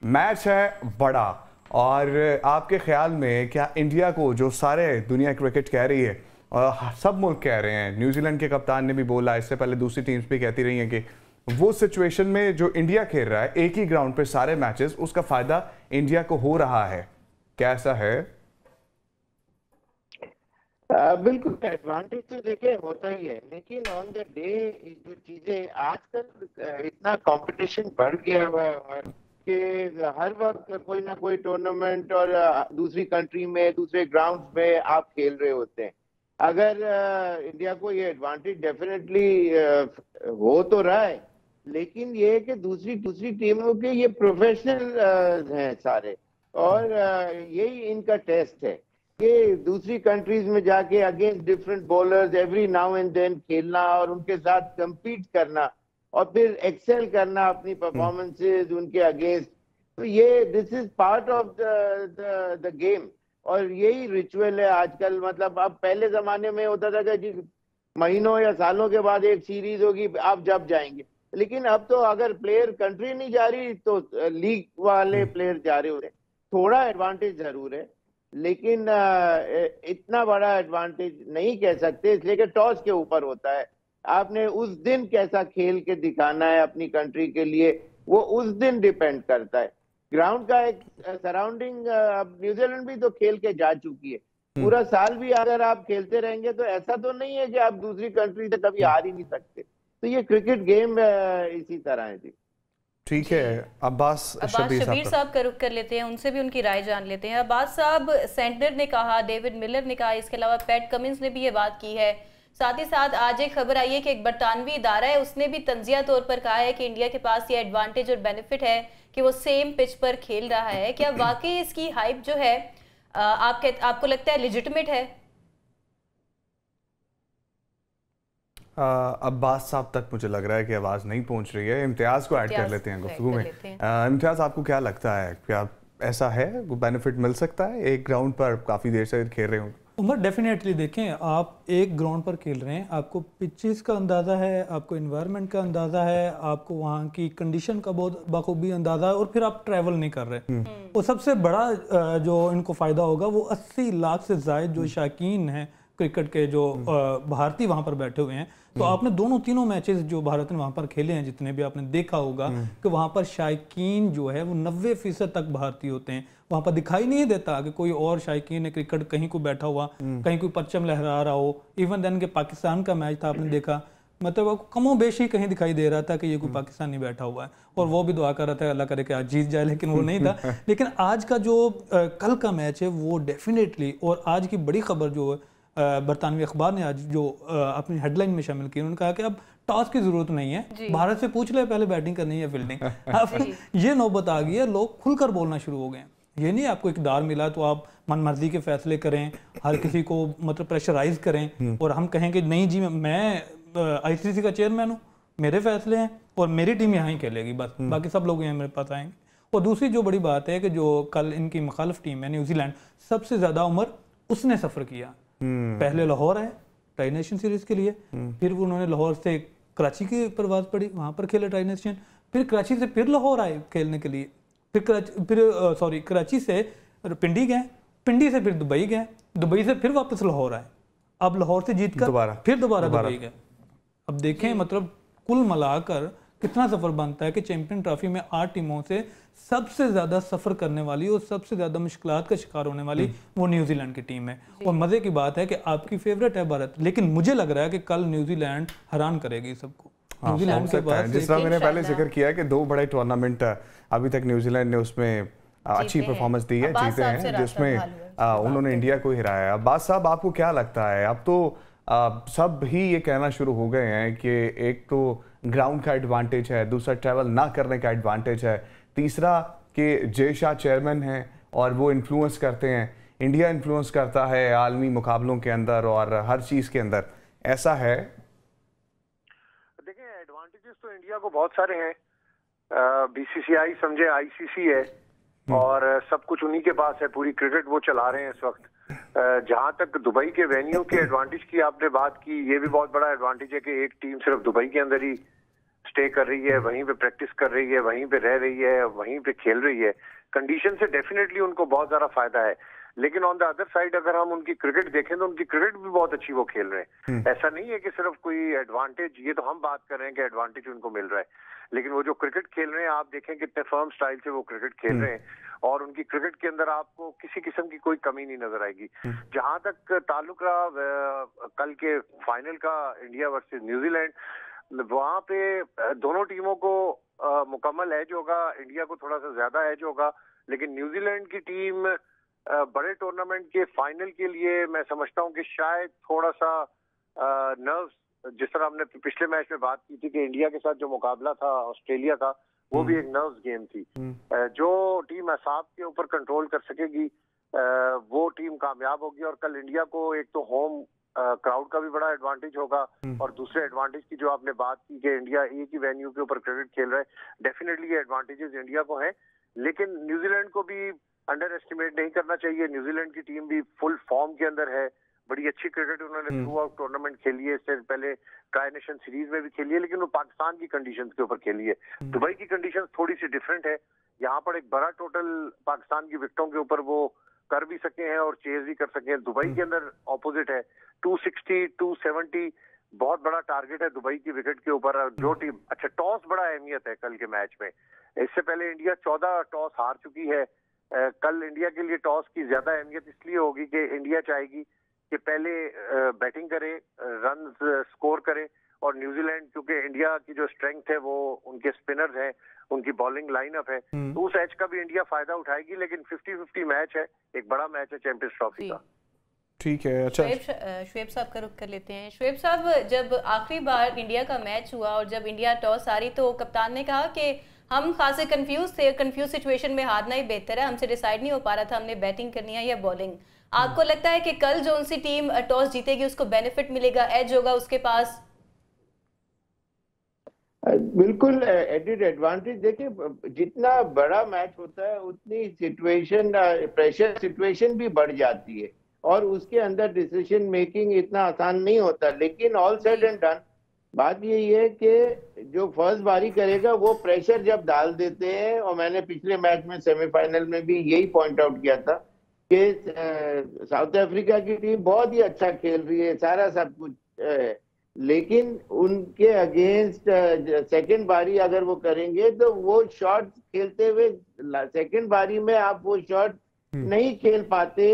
Match है बड़ा, और आपके ख्याल में क्या इंडिया को, जो सारे दुनिया क्रिकेट कह रही है और सब मुल्क कह रहे हैं, न्यूजीलैंड के कप्तान ने भी बोला, इससे पहले दूसरी टीम्स भी कहती रही हैं कि वो सिचुएशन में जो इंडिया खेल रहा है एक ही ग्राउंड पे सारे मैचेस, उसका फायदा इंडिया को हो रहा है, क्या ऐसा है? बिल्कुल एडवांटेज तो देखिए होता ही है, लेकिन ऑन द डे जो चीजें आजकल इतना कंपटीशन बढ़ गया हुआ है कि हर वक्त कोई ना कोई टूर्नामेंट और दूसरी कंट्री में दूसरे ग्राउंड में आप खेल रहे होते हैं। अगर इंडिया को ये एडवांटेज डेफिनेटली हो तो रहा है, लेकिन ये है कि दूसरी दूसरी टीमों के ये प्रोफेशनल हैं सारे, और यही इनका टेस्ट है कि दूसरी कंट्रीज में जाके against different bowlers every now and then खेलना और उनके साथ compete करना और फिर एक्सेल करना अपनी परफॉर्मेंसेज उनके अगेंस्ट। तो ये this is part of the game, और यही रिचुअल है आजकल। मतलब अब पहले जमाने में होता था कि महीनों या सालों के बाद एक सीरीज होगी, आप जब जाएंगे, लेकिन अब तो अगर प्लेयर कंट्री नहीं जा रही तो लीग वाले प्लेयर जा रहे होते हैं। थोड़ा एडवांटेज जरूर है, लेकिन इतना बड़ा एडवांटेज नहीं कह सकते, इसलिए कि टॉस के ऊपर होता है। आपने उस दिन कैसा खेल के दिखाना है अपनी कंट्री के लिए, वो उस दिन डिपेंड करता है। ग्राउंड का एक सराउंडिंग, अब न्यूजीलैंड भी तो खेल के जा चुकी है। पूरा साल भी अगर आप खेलते रहेंगे तो ऐसा तो नहीं है कि आप दूसरी कंट्री से कभी हार ही नहीं सकते। तो ये क्रिकेट गेम इसी तरह है जी। ठीक है, अब्बास शबीर साहब का रुख कर लेते हैं, उनसे भी उनकी राय जान लेते हैं। अब्बास साहब, सेंटर ने कहा, डेविड मिलर ने कहा, इसके अलावा पैट कमिंस ने भी ये बात की है। साथ ही साथ आज एक खबर आई है कि एक बरतानवी इदारा है, उसने भी तंजिया तौर पर कहा है कि इंडिया के पास ये एडवांटेज और बेनिफिट है कि वो सेम पिच पर खेल रहा है। क्या वाकई इसकी हाइप जो है आपको लगता है लेजिटिमेट है? अब्बास साहब तक मुझे लग रहा है कि आवाज़ नहीं पहुंच रही है। इम्तियाज़ को ऐड कर लेते हैं गुफ्तगू में। इम्तियाज़, आपको क्या लगता है, क्या ऐसा है, वो बेनिफिट मिल सकता है एक ग्राउंड पर काफ़ी देर से खेल रहे हो? उमर, डेफिनेटली देखें, आप एक ग्राउंड पर खेल रहे हैं, आपको पिचेस का अंदाज़ा है, आपको इन्वायरमेंट का अंदाज़ा है, आपको वहाँ की कंडीशन का बहुत बखूबी अंदाज़ा है, और फिर आप ट्रैवल नहीं कर रहे। और सबसे बड़ा जो इनको फ़ायदा होगा वो 80 लाख से ज़ायद जो शौकीन हैं क्रिकेट के, जो भारतीय वहाँ पर बैठे हुए हैं। तो आपने तीनों मैचेस जो भारत ने वहाँ पर खेले हैं, जितने भी आपने देखा होगा कि वहाँ पर शायकीन जो है वो 90% तक भारतीय होते हैं। वहाँ पर दिखाई नहीं देता कि कोई और शायकीन है क्रिकेट कहीं को बैठा हुआ, कहीं कोई परचम लहरा रहा हो। इवन देन के पाकिस्तान का मैच था, आपने देखा, मतलब कमो बेशी कहीं दिखाई दे रहा था कि ये कोई पाकिस्तानी बैठा हुआ है, और वो भी दुआ कर रहा था अल्लाह करे कि आज जीत जाए, लेकिन वो नहीं था। लेकिन आज का जो कल का मैच है वो डेफिनेटली, और आज की बड़ी खबर जो बरतानवी अखबार ने आज जो अपनी हेडलाइन में शामिल की, उन्होंने कहा कि अब टॉस की जरूरत नहीं है, भारत से पूछ ले पहले बैटिंग करनी है फील्डिंग। अब ये नौबत आ गई है, लोग खुलकर बोलना शुरू हो गए हैं। ये नहीं आपको इकदार मिला तो आप मन मर्जी के फैसले करें, हर किसी को मतलब प्रेशराइज करें, और हम कहें कि नहीं जी मैं ICC का चेयरमैन हूँ, मेरे फैसले हैं और मेरी टीम यहाँ ही खेलेगी, बस बाकी सब लोग यहाँ मेरे पास आएंगे। और दूसरी जो बड़ी बात है कि जो कल इनकी मुखालिफ टीम है न्यूजीलैंड, सबसे ज्यादा उम्र उसने सफर किया। पहले लाहौर आए ट्राई नेशन सीरीज के लिए, फिर उन्होंने लाहौर से कराची की परवाज पड़ी, वहां पर खेले ट्राई नेशन, फिर कराची से फिर लाहौर आए खेलने के लिए, फिर कराची से पिंडी गए, पिंडी से फिर दुबई गए, दुबई से फिर वापस लाहौर आए, अब लाहौर से जीत कर फिर दोबारा दुबई गए। अब देखें मतलब कुल मिलाकर कितना सफर बनता है कि चैंपियन ट्रॉफी में 8 टीमों से सबसे ज्यादा सफर करने वाली और सबसे ज्यादा मुश्किलात का शिकार होने वाली वो न्यूजीलैंड की टीम है। और मजे की बात है कि आपकी फेवरेट है भारत, लेकिन मुझे लग रहा है कि कल न्यूजीलैंड हैरान करेगी सबको। न्यूजीलैंड के बाद, जिस तरह मैंने पहले जिक्र किया कि 2 बड़े टूर्नामेंट अभी तक न्यूजीलैंड ने उसमें अच्छी परफॉर्मेंस दी है, जीते हैं, जिसमें उन्होंने इंडिया को हिराया। अब्बास साहब, आपको क्या लगता है, अब तो सब ही ये कहना शुरू हो गए हैं कि एक तो ग्राउंड का एडवांटेज है, दूसरा ट्रैवल ना करने का एडवांटेज है, तीसरा कि जय शाह चेयरमैन हैं और वो इन्फ्लुएंस करते हैं, इंडिया इन्फ्लुएंस करता है आलमी मुकाबलों के अंदर और हर चीज़ के अंदर, ऐसा है? देखिए, एडवांटेजेस तो इंडिया को बहुत सारे हैं। BCCI समझे ICC है और सब कुछ उन्हीं के पास है, पूरी क्रिकेट वो चला रहे हैं इस वक्त। जहां तक दुबई के वेन्यू के एडवांटेज की आपने बात की, ये भी बहुत बड़ा एडवांटेज है कि एक टीम सिर्फ दुबई के अंदर ही स्टे कर रही है, वहीं पे प्रैक्टिस कर रही है, वहीं पे रह रही है, वहीं पे खेल रही है, कंडीशन से डेफिनेटली उनको बहुत ज्यादा फायदा है। लेकिन ऑन द अदर साइड अगर हम उनकी क्रिकेट देखें तो उनकी क्रिकेट भी बहुत अच्छी वो खेल रहे हैं। ऐसा नहीं है कि सिर्फ कोई एडवांटेज, ये तो हम बात कर रहे हैं कि एडवांटेज उनको मिल रहा है, लेकिन वो जो क्रिकेट खेल रहे हैं आप देखें कितने फर्म स्टाइल से वो क्रिकेट खेल रहे हैं और उनकी क्रिकेट के अंदर आपको किसी किस्म की कोई कमी नहीं नजर आएगी। जहां तक ताल्लुक रहा कल के फाइनल का, इंडिया वर्सेस न्यूजीलैंड, वहां पे दोनों टीमों को मुकम्मल एज होगा, इंडिया को थोड़ा सा ज्यादा एज होगा, लेकिन न्यूजीलैंड की टीम बड़े टूर्नामेंट के फाइनल के लिए मैं समझता हूं कि शायद थोड़ा सा नर्व्स, जिस तरह हमने पिछले मैच में बात की थी कि इंडिया के साथ जो मुकाबला था ऑस्ट्रेलिया का, वो भी एक नर्व्स गेम थी। जो टीम असाब के ऊपर कंट्रोल कर सकेगी वो टीम कामयाब होगी। और कल इंडिया को एक तो होम क्राउड का भी बड़ा एडवांटेज होगा और दूसरे एडवांटेज की जो आपने बात की कि इंडिया एक ही वेन्यू के ऊपर क्रिकेट खेल रहा है, डेफिनेटली ये एडवांटेजेस इंडिया को हैं। लेकिन न्यूजीलैंड को भी अंडर एस्टिमेट नहीं करना चाहिए। न्यूजीलैंड की टीम भी फुल फॉर्म के अंदर है, बड़ी अच्छी क्रिकेट उन्होंने थ्रू आउट टूर्नामेंट खेली है, इससे पहले ट्राई नेशन सीरीज में भी खेली है, लेकिन वो पाकिस्तान की कंडीशंस के ऊपर खेली है। दुबई की कंडीशंस थोड़ी सी डिफरेंट है, यहाँ पर एक बड़ा टोटल पाकिस्तान की विकेटों के ऊपर वो कर भी सके हैं और चेज भी कर सके हैं। दुबई के अंदर ऑपोजिट है, 260 270 बहुत बड़ा टारगेट है दुबई की विकेट के ऊपर। जो टीम, अच्छा टॉस बड़ा अहमियत है कल के मैच में। इससे पहले इंडिया 14 टॉस हार चुकी है, कल इंडिया के लिए टॉस की ज्यादा अहमियत इसलिए होगी कि इंडिया चाहेगी कि पहले बैटिंग करे, रन स्कोर करे, और न्यूजीलैंड क्योंकि इंडिया की जो स्ट्रेंथ है वो उनके स्पिनर्स हैं, उनकी बॉलिंग लाइनअप है, तो उस एज का भी इंडिया फायदा उठाएगी। लेकिन 50-50 मैच है, एक बड़ा मैच है चैंपियंस ट्रॉफी का। ठीक है, अच्छा शुएब साहब का रुख कर लेते हैं। शुएब साहब, जब आखिरी बार इंडिया का मैच हुआ और जब इंडिया टॉस हारी तो कप्तान ने कहा कि हम खासे कंफ्यूज थे, कंफ्यूज सिचुएशन में हारना ही बेहतर है, हमसे डिसाइड नहीं हो पा रहा था हमने बैटिंग करनी है या बॉलिंग। आपको लगता है कि कल जो उनसी टीम टॉस जीतेगी उसको बेनिफिट मिलेगा, एज होगा उसके पास? बिल्कुल एडिड एडवांटेज। देखिए, जितना बड़ा मैच होता है उतनी सिचुएशन, प्रेशर सिचुएशन भी बढ़ जाती है और उसके अंदर डिसीजन मेकिंग इतना आसान नहीं होता। लेकिन ऑल सेड एंड डन, बात यही है कि जो फर्स्ट बारी करेगा वो प्रेशर जब डाल देते हैं, और मैंने पिछले मैच में सेमीफाइनल में भी यही पॉइंट आउट किया था कि साउथ अफ्रीका की टीम बहुत ही अच्छा खेल रही है, सारा सब कुछ, लेकिन उनके अगेंस्ट सेकंड बारी अगर वो करेंगे तो वो शॉट खेलते हुए सेकंड बारी में आप वो शॉट नहीं खेल पाते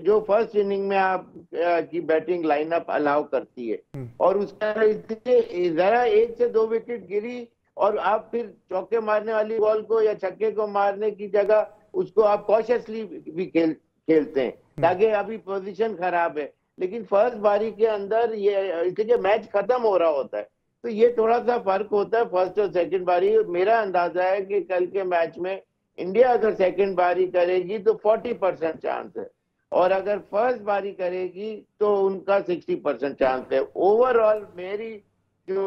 जो फर्स्ट इनिंग में आप की बैटिंग लाइनअप अलाउ करती है। और उसका जरा 1 से 2 विकेट गिरी और आप फिर चौके मारने वाली बॉल को या छक्के को मारने की जगह उसको आप कॉशियसली भी खेलते हैं ताकि अभी पोजीशन खराब है। लेकिन फर्स्ट बारी के अंदर ये इसलिए मैच खत्म हो रहा होता है, तो ये थोड़ा सा फर्क होता है फर्स्ट और सेकंड बारी। मेरा अंदाजा है कि कल के मैच में इंडिया अगर सेकंड बारी करेगी तो 40% चांस है, और अगर फर्स्ट बारी करेगी तो उनका 60% चांस है। ओवरऑल मेरी जो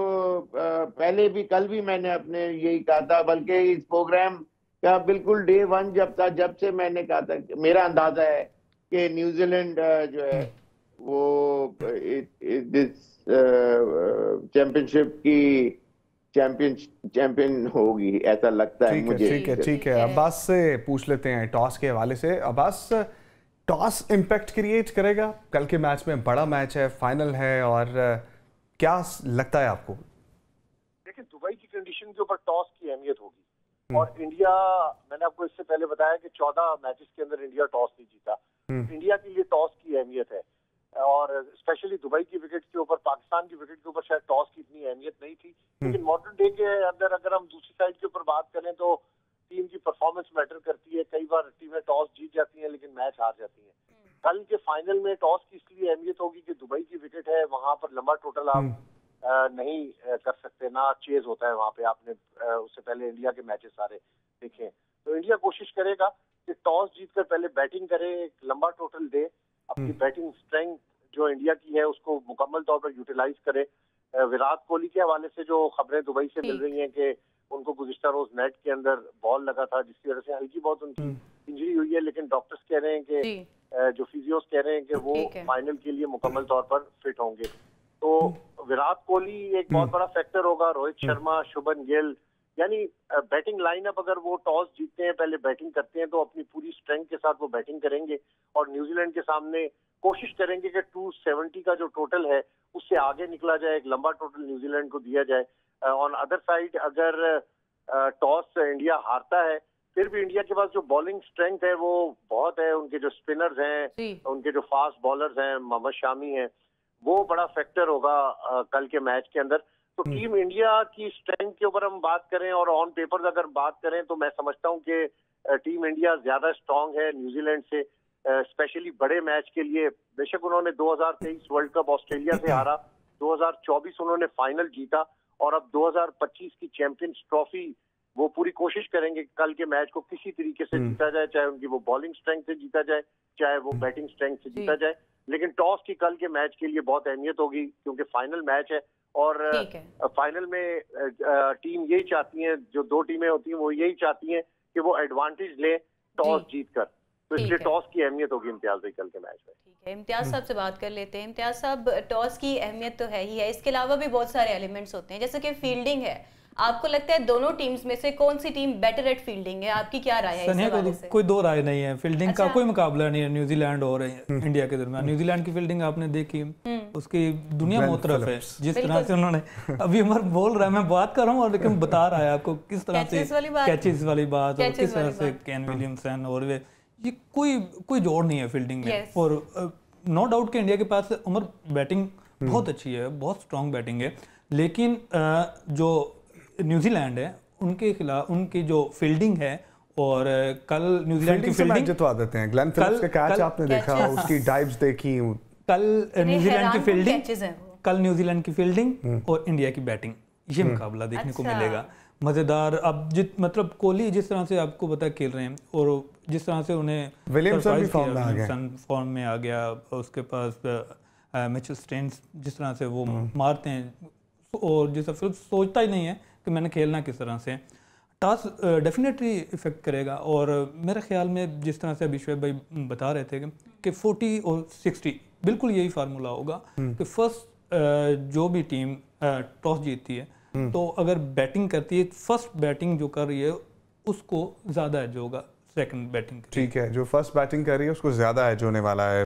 पहले भी, कल भी मैंने अपने यही कहा था, बल्कि इस प्रोग्राम का बिल्कुल डे 1 जब से मैंने कहा था, मेरा अंदाजा है कि न्यूजीलैंड जो है वो इस चैंपियनशिप की चैंपियन होगी, ऐसा लगता है मुझे। ठीक है। अब्बास से पूछ लेते हैं टॉस के हवाले से। अब्बास, टॉस इम्पैक्ट क्रिएट करेगा कल के मैच में? बड़ा मैच है, फाइनल है, और क्या लगता है आपको? देखिए, दुबई की कंडीशन के ऊपर टॉस की अहमियत होगी, और इंडिया, मैंने आपको इससे पहले बताया कि 14 मैचेस के अंदर इंडिया टॉस नहीं जीता। इंडिया के लिए टॉस की अहमियत है, और स्पेशली दुबई की विकेट के ऊपर, पाकिस्तान की विकेट के ऊपर शायद टॉस की इतनी अहमियत नहीं थी। लेकिन मॉडर्न डे के अंदर अगर हम दूसरी साइड के ऊपर बात करें तो टीम की परफॉर्मेंस मैटर करती है। कई बार टीमें टॉस जीत जाती हैं लेकिन मैच हार जाती हैं। कल के फाइनल में टॉस की इसलिए अहमियत होगी कि दुबई की विकेट है, वहां पर लंबा टोटल आप नहीं कर सकते, ना चेज होता है वहां पे। आपने उससे पहले इंडिया के मैचेस सारे देखे, तो इंडिया कोशिश करेगा कि टॉस जीतकर पहले बैटिंग करे, एक लंबा टोटल दे, अपनी बैटिंग स्ट्रेंथ जो इंडिया की है उसको मुकम्मल तौर पर यूटिलाइज करे। विराट कोहली के हवाले से जो खबरें दुबई से मिल रही हैं कि उनको गुज़िश्ता रोज नेट के अंदर बॉल लगा था, जिसकी वजह से हल्की बहुत उनकी इंजरी हुई है, लेकिन डॉक्टर्स कह रहे हैं कि जो फिजियोस कह रहे हैं कि वो फाइनल के लिए मुकम्मल तौर पर फिट होंगे। तो विराट कोहली एक बहुत बड़ा फैक्टर होगा, रोहित शर्मा, शुभमन गिल, यानी बैटिंग लाइनअप अगर वो टॉस जीतते हैं, पहले बैटिंग करते हैं तो अपनी पूरी स्ट्रेंथ के साथ वो बैटिंग करेंगे और न्यूजीलैंड के सामने कोशिश करेंगे कि 270 का जो टोटल है उससे आगे निकला जाए, एक लंबा टोटल न्यूजीलैंड को दिया जाए। ऑन अदर साइड अगर टॉस इंडिया हारता है, फिर भी इंडिया के पास जो बॉलिंग स्ट्रेंथ है वो बहुत है, उनके जो स्पिनर्स हैं, उनके जो फास्ट बॉलर्स हैं, मोहम्मद शामी हैं, वो बड़ा फैक्टर होगा कल के मैच के अंदर। तो टीम इंडिया की स्ट्रेंथ के ऊपर हम बात करें और ऑन पेपर अगर बात करें तो मैं समझता हूं कि टीम इंडिया ज्यादा स्ट्रांग है न्यूजीलैंड से, स्पेशली बड़े मैच के लिए। बेशक उन्होंने 2023 वर्ल्ड कप ऑस्ट्रेलिया से हारा, 2024 उन्होंने फाइनल जीता और अब 2025 की चैंपियंस ट्रॉफी वो पूरी कोशिश करेंगे कल के मैच को किसी तरीके से जीता जाए, चाहे उनकी वो बॉलिंग स्ट्रेंथ से जीता जाए, चाहे वो बैटिंग स्ट्रेंथ से जीता जाए। लेकिन टॉस की कल के मैच के लिए बहुत अहमियत होगी क्योंकि फाइनल मैच है और फाइनल में टीम यही चाहती है, जो दो टीमें होती हैं वो यही चाहती हैं कि वो एडवांटेज लें टॉस जीतकर, तो इसलिए टॉस की अहमियत होगी इम्तियाज भाई कल के मैच में। ठीक है, इम्तियाज साहब से बात कर लेते हैं। इम्तियाज साहब, टॉस की अहमियत तो है ही है, इसके अलावा भी बहुत सारे एलिमेंट्स होते हैं जैसे कि फील्डिंग है। आपको लगता है दोनों टीम्स में से कौन सी टीम बेटर एट फील्डिंग है? आपकी क्या राय है इस हवाले से? कोई दो राय नहीं है, फील्डिंग का कोई मुकाबला नहीं है न्यूजीलैंड और इंडिया के दरमियान। न्यूजीलैंड की फील्डिंग आपने देखी, उसकी दुनिया मुतरफ है, जिस तरह से उन्होंने अभी उमर बोल रहा है, मैं बात कर रहा हूँ और लेकिन बता रहा है आपको किस तरह से कैचेस वाली बात और किस तरह से केन विलियमसन और वे, ये कोई जोड़ नहीं है फील्डिंग में। और नो डाउट कि इंडिया के पास उमर बैटिंग बहुत अच्छी है, बहुत स्ट्रॉन्ग बैटिंग है, लेकिन जो न्यूजीलैंड है उनके खिलाफ उनकी जो फील्डिंग है और कल न्यूजीलैंड की फील्डिंग जितवा देते हैं। ग्लेन फिलिप्स का कैच आपने देखा, उसकी डाइव्स देखी, कल न्यूजीलैंड की फील्डिंग और इंडिया की बैटिंग, ये मुकाबला देखने को मिलेगा मजेदार। अब मतलब कोहली जिस तरह से आपको पता है खेल रहे हैं और जिस तरह से उन्हें विलियमसन फॉर्म में आ गया, उसके पास मिचेल स्टेन्स जिस तरह से वो मारते हैं और जिस फिर सोचता ही नहीं है कि मैंने खेलना किस तरह से, टॉस डेफिनेटली इफेक्ट करेगा। और मेरे ख्याल में जिस तरह से अभिषेक भाई बता रहे थे कि 40 और 60 बिल्कुल यही फार्मूला होगा कि फर्स्ट जो भी टीम टॉस जीतती है तो अगर बैटिंग करती है, फर्स्ट बैटिंग जो कर रही है उसको ज़्यादा एज होगा सेकंड बैटिंग। ठीक है, जो फर्स्ट बैटिंग कर रही है उसको ज़्यादा एज होने वाला है।